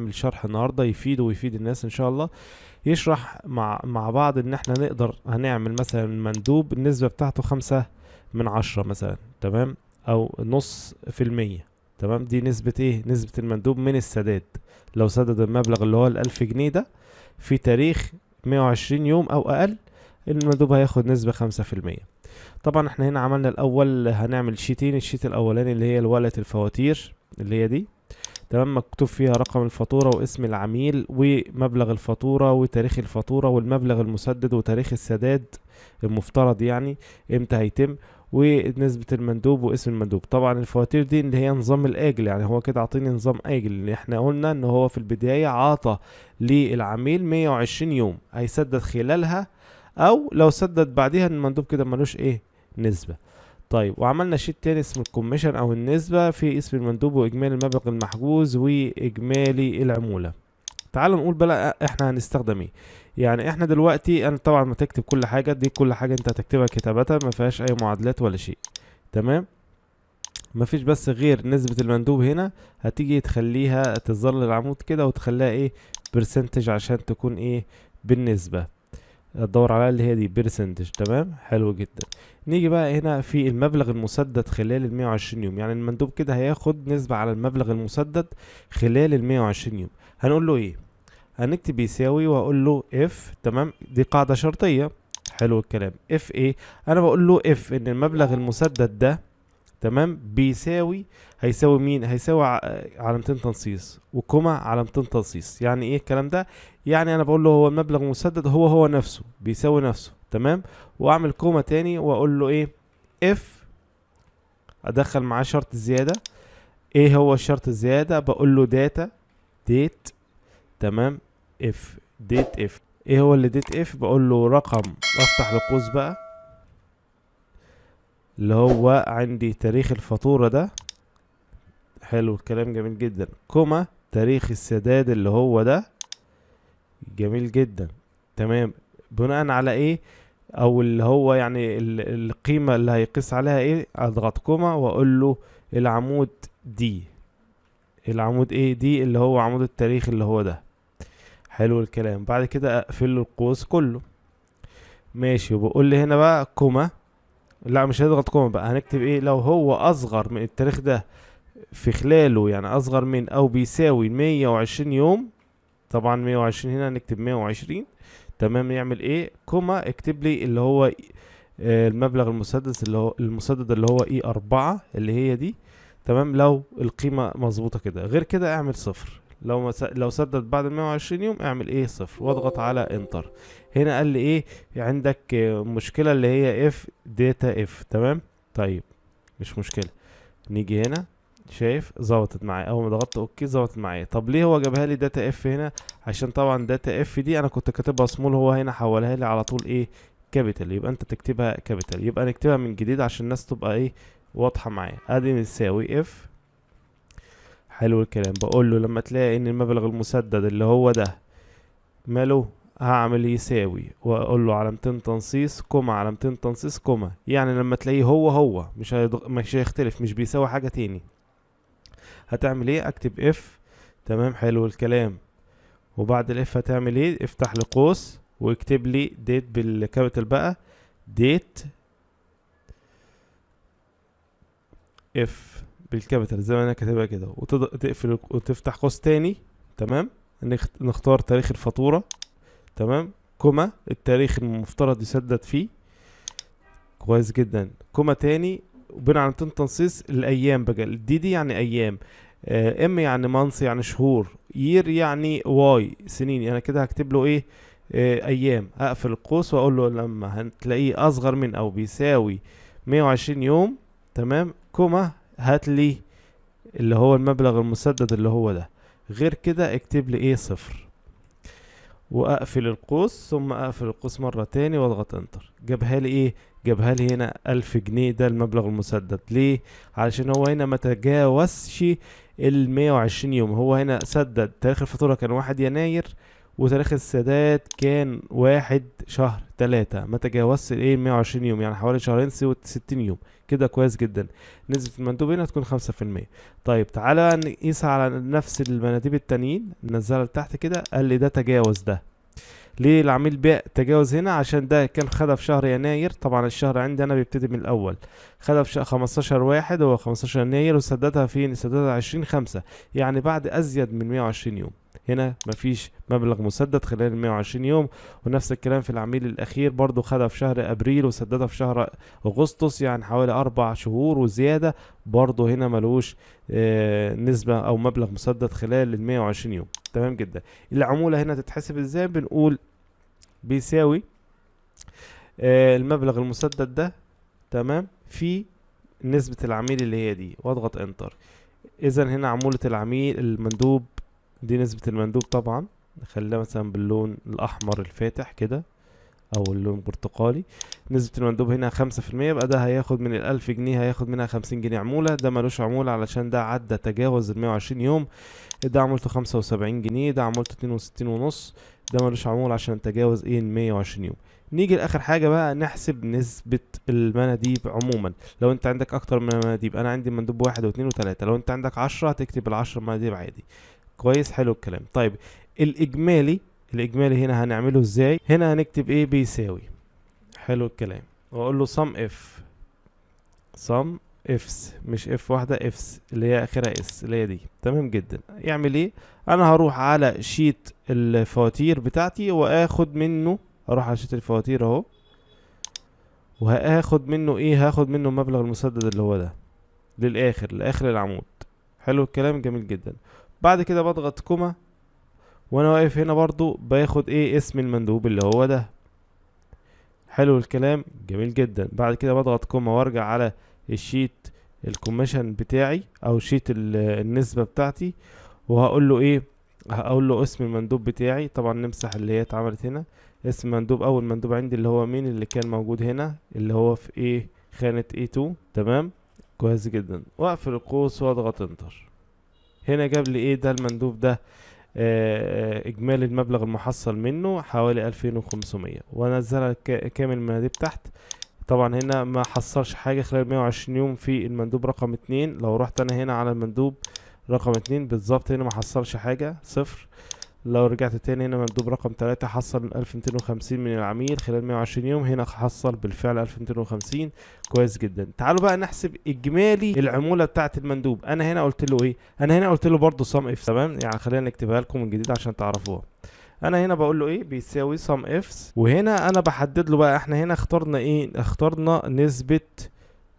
هيعمل شرح النهارده يفيد ويفيد الناس ان شاء الله. يشرح مع بعض ان احنا هنعمل مثلا مندوب النسبة بتاعته 5/10 مثلا، تمام، او ½ تمام. دي نسبة ايه؟ نسبة المندوب من السداد. لو سدد المبلغ اللي هو ال1000 جنيه ده في تاريخ 120 يوم او اقل، المندوب هياخد نسبة 5%. طبعا احنا هنا عملنا الاول هنعمل شيتين. الشيت الاولاني اللي هي ورقة الفواتير اللي هي دي، تمام، مكتوب فيها رقم الفاتورة واسم العميل ومبلغ الفاتورة وتاريخ الفاتورة والمبلغ المسدد وتاريخ السداد المفترض يعني امتى هيتم، ونسبة المندوب واسم المندوب. طبعا الفواتير دي اللي هي نظام الآجل، يعني هو كده عطيني نظام آجل، اللي احنا قلنا ان هو في البداية عطى للعميل 120 يوم هيسدد خلالها، او لو سدد بعدها المندوب كده ملوش ايه نسبة. طيب، وعملنا شيت تاني اسمه الكوميشن او النسبة، في اسم المندوب واجمالي المبلغ المحجوز واجمالي العمولة. تعالوا نقول بقى احنا هنستخدم ايه. يعني احنا دلوقتي انا طبعا ما تكتب كل حاجة دي، كل حاجة انت هتكتبها كتابة، ما فيهاش اي معادلات ولا شيء، تمام. ما فيش بس غير نسبة المندوب هنا هتيجي تخليها تظل العمود كده وتخليها ايه برسنتج عشان تكون ايه بالنسبة. تدور على اللي هي دي برسنتج، تمام، حلو جدا. نيجي بقى هنا في المبلغ المسدد خلال ال120 يوم، يعني المندوب كده هياخد نسبة على المبلغ المسدد خلال ال120 يوم. هنقول له ايه؟ هنكتب يساوي واقول له اف، تمام، دي قاعدة شرطية. حلو الكلام. اف ايه؟ انا بقول له اف ان المبلغ المسدد ده، تمام، هيساوي مين؟ هيساوي علامتين تنصيص وكوما علامتين تنصيص. يعني ايه الكلام ده؟ يعني انا بقول له هو المبلغ المسدد هو نفسه بيساوي نفسه، تمام، واعمل كوما تاني واقول له ايه؟ اف، ادخل معاه شرط زيادة. ايه هو الشرط الزيادة؟ بقول له داتا ديت، تمام، اف ديت اف. ايه هو اللي ديت اف؟ بقول له رقم، وافتح القوس بقى، اللي هو عندي تاريخ الفاتورة ده، حلو الكلام، جميل جدا، كوما تاريخ السداد اللي هو ده، جميل جدا، تمام. بناء على ايه؟ او اللي هو يعني القيمة اللي هيقيس عليها ايه؟ اضغط كوما واقول له العمود دي. العمود ايه دي؟ اللي هو عمود التاريخ اللي هو ده. حلو الكلام. بعد كده اقفل له القوس كله، ماشي. وبقول لي هنا بقى كوما، لا مش هنضغط كوما بقى، هنكتب ايه؟ لو هو اصغر من التاريخ ده في خلاله، يعني اصغر من او بيساوي 120 يوم. طبعا 120 هنا نكتب 120، تمام. يعمل ايه؟ كوما، اكتب لي اللي هو المبلغ المسدد اللي هو اي 4 اللي هي دي، تمام. لو القيمة مظبوطة كده، غير كده اعمل صفر. لو سدد بعد 120 يوم اعمل ايه؟ صفر، واضغط على انتر. هنا قال لي ايه؟ عندك مشكلة اللي هي اف داتا اف، تمام. طيب مش مشكلة، نيجي هنا، شايف ظبطت معايا اول ما ضغطت اوكي ظبطت معايا. طب ليه هو جابها لي داتا اف هنا؟ عشان طبعا داتا اف دي انا كنت كاتبها سمول، هو هنا حولها لي على طول ايه كابيتال، يبقى انت تكتبها كابيتال. يبقى نكتبها من جديد عشان الناس تبقى ايه واضحه معايا. ادي بتساوي اف، حلو الكلام. بقول له لما تلاقي ان المبلغ المسدد اللي هو ده ماله، هعمل يساوي واقول له علامتين تنصيص كوما علامتين تنصيص كوما. يعني لما تلاقيه هو مش هيختلف، مش بيساوي حاجه تاني، هتعمل ايه؟ اكتب اف، تمام، حلو الكلام. وبعد الاف هتعمل ايه؟ افتح لي قوس واكتب لي ديت بالكابيتال بقى، ديت اف بالكابيتال زي ما انا كاتبها كده، وتقفل وتفتح قوس تاني، تمام. نختار تاريخ الفاتورة، تمام، كوما التاريخ المفترض يسدد فيه، كويس جدا، كوما تاني، وبين علامتين تنصيص الايام بقى. دي يعني ايام، ام يعني مانث يعني شهور، يير يعني واي سنين. انا كده هكتب له ايه؟ ايام. اقفل القوس واقول له لما هتلاقيه اصغر من او بيساوي 120 يوم، تمام، كوما هات لي اللي هو المبلغ المسدد اللي هو ده، غير كده اكتب لي ايه؟ صفر. واقفل القوس ثم اقفل القوس مرة تاني واضغط انتر. جابها لي ايه؟ جابها لي هنا 1000 جنيه ده المبلغ المسدد. ليه؟ علشان هو هنا ما تجاوزش ال120 يوم. هو هنا سدد تاريخ الفاتورة كان 1 يناير، وتاريخ السداد كان 1/3، ما تجاوزش الايه 120 يوم، يعني حوالي شهرين 60 يوم. كده كويس جدا. نسبة المندوب هنا تكون 5%. طيب تعالى نقيس على نفس المناديب التانيين، ننزلها لتحت كده. قال لي ده تجاوز ده. ليه العميل باع تجاوز هنا؟ عشان ده كان خدها في شهر يناير. طبعا الشهر عندي انا بيبتدي من الاول. خدها في 15/1، هو 15 يناير، وسددها فين؟ سددها 20/5، يعني بعد ازيد من 120 يوم. هنا مفيش مبلغ مسدد خلال ال 120 يوم. ونفس الكلام في العميل الاخير، برضو خدها في شهر ابريل وسددها في شهر اغسطس، يعني حوالي 4 شهور وزيادة. برضو هنا ملوش نسبة او مبلغ مسدد خلال ال 120 يوم. تمام جدا. العمولة هنا تتحسب ازاي؟ بنقول بيساوي المبلغ المسدد ده، تمام، في نسبة العميل اللي هي دي، واضغط انتر. اذا هنا عمولة العميل المندوب دي نسبة المندوب. طبعا نخليها مثلا باللون الاحمر الفاتح كده، او اللون البرتقالي. نسبة المندوب هنا 5%، يبقى ده هياخد من 1000 جنيه هياخد منها 50 جنيه عمولة. ده ملوش عمولة علشان ده عدى تجاوز 120 يوم. ده عمولته 75 جنيه، ده عمولته 62.5. ده ملوش عمولة عشان تجاوز 120 يوم. نيجي لاخر حاجة بقى، نحسب نسبة المناديب عموما. لو انت عندك اكتر من مناديب، انا عندي مندوب 1 و2 و3، لو انت عندك 10 هتكتب ال10 مناديب عادي. كويس، حلو الكلام. طيب الاجمالي هنا هنعمله ازاي؟ هنا هنكتب ايه؟ بيساوي، حلو الكلام، واقول له sum ifs، مش اف واحدة، ifs اللي هي اخرها اس، اللي هي دي. تمام جدا. يعمل ايه؟ انا هروح على شيت الفواتير بتاعتي واخد منه، اروح على شيت الفواتير اهو، وهاخد منه ايه؟ هاخد منه المبلغ المسدد اللي هو ده لاخر العمود. حلو الكلام، جميل جدا. بعد كده بضغط كوما، وانا واقف هنا برضو باخد ايه؟ اسم المندوب اللي هو ده. حلو الكلام، جميل جدا. بعد كده بضغط كوما وارجع على الشيت الكوميشن بتاعي، او شيت النسبة بتاعتي، وهقول له ايه؟ هقول له اسم المندوب بتاعي. طبعا نمسح اللي هي اتعملت هنا. اسم مندوب، اول مندوب عندي اللي هو مين؟ اللي كان موجود هنا، اللي هو في ايه؟ خانة A2. تمام، كويس جدا. واقفل القوس واضغط انتر. هنا جاب لي ايه؟ ده المندوب ده اجمالي المبلغ المحصل منه حوالي 2500، وانزلها كامل المناديب تحت. طبعا هنا ما حصلش حاجة خلال 120 يوم في المندوب رقم 2. لو رحت انا هنا على المندوب رقم 2 بالظبط، هنا ما حصلش حاجة، 0. لو رجعت تاني هنا مندوب رقم 3 حصل 1250 من العميل خلال 120 يوم، هنا حصل بالفعل 1250. كويس جدا. تعالوا بقى نحسب اجمالي العمولة بتاعة المندوب. انا هنا قلت له ايه؟ انا هنا قلت له برضو sum if. تمام، يعني خلينا نكتبها لكم من جديد عشان تعرفوها. انا هنا بقول له ايه؟ بيساوي sum ifs، وهنا انا بحدد له بقى، احنا هنا اخترنا ايه؟ اخترنا نسبة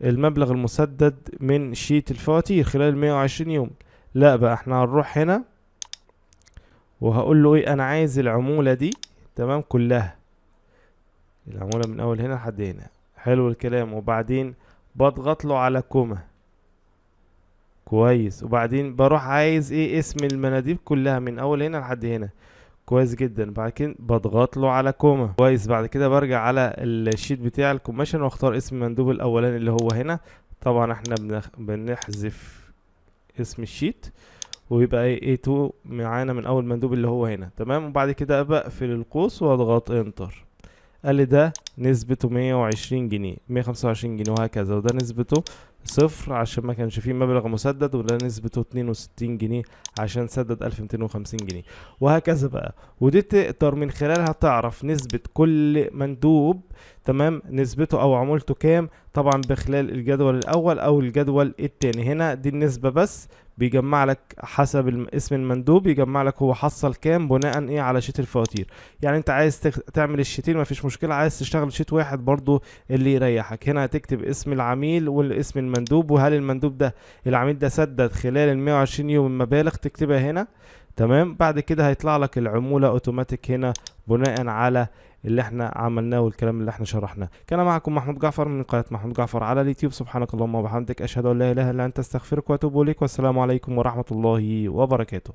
المبلغ المسدد من شيت الفواتير خلال 120 يوم. لا بقى، احنا هنروح هنا وهقول له ايه؟ انا عايز العمولة دي، تمام، كلها، العمولة من اول هنا لحد هنا. حلو الكلام. وبعدين بضغط له على كوما. كويس. وبعدين بروح عايز ايه؟ اسم المناديب كلها من اول هنا لحد هنا. كويس جدا. بعد كده بضغط له على كوما. كويس. بعد كده برجع على الشيت بتاع الكوميشن واختار اسم المندوب الاولاني اللي هو هنا. طبعا احنا بنحذف اسم الشيت، ويبقى ايه A2 معانا من اول مندوب اللي هو هنا. تمام. وبعد كده بقفل القوس واضغط انتر. قال لي ده نسبته 120 جنيه 125 جنيه وهكذا، وده نسبته 0 عشان ما كانش فيه مبلغ مسدد، وده نسبته 62 جنيه عشان سدد 1250 جنيه وهكذا بقى. ودي تقدر من خلالها تعرف نسبة كل مندوب، تمام، نسبته او عمولته كام، طبعا بخلال الجدول الاول او الجدول التاني. هنا دي النسبة بس، بيجمع لك حسب اسم المندوب، يجمع لك هو حصل كام بناء ايه على شيت الفواتير. يعني انت عايز تعمل الشيتين مفيش مشكلة، عايز تشتغل شيت واحد برضو اللي يريحك. هنا هتكتب اسم العميل والاسم المندوب، وهل المندوب ده العميل ده سدد خلال ال 120 يوم المبالغ، تكتبها هنا. تمام. بعد كده هيطلع لك العمولة اوتوماتيك هنا بناء على اللي احنا عملناه والكلام اللي احنا شرحناه. كان معكم محمود جعفر من قناة محمود جعفر على اليوتيوب. سبحانك اللهم وبحمدك، اشهد ان لا اله الا انت، استغفرك واتوب اليك، والسلام عليكم ورحمة الله وبركاته.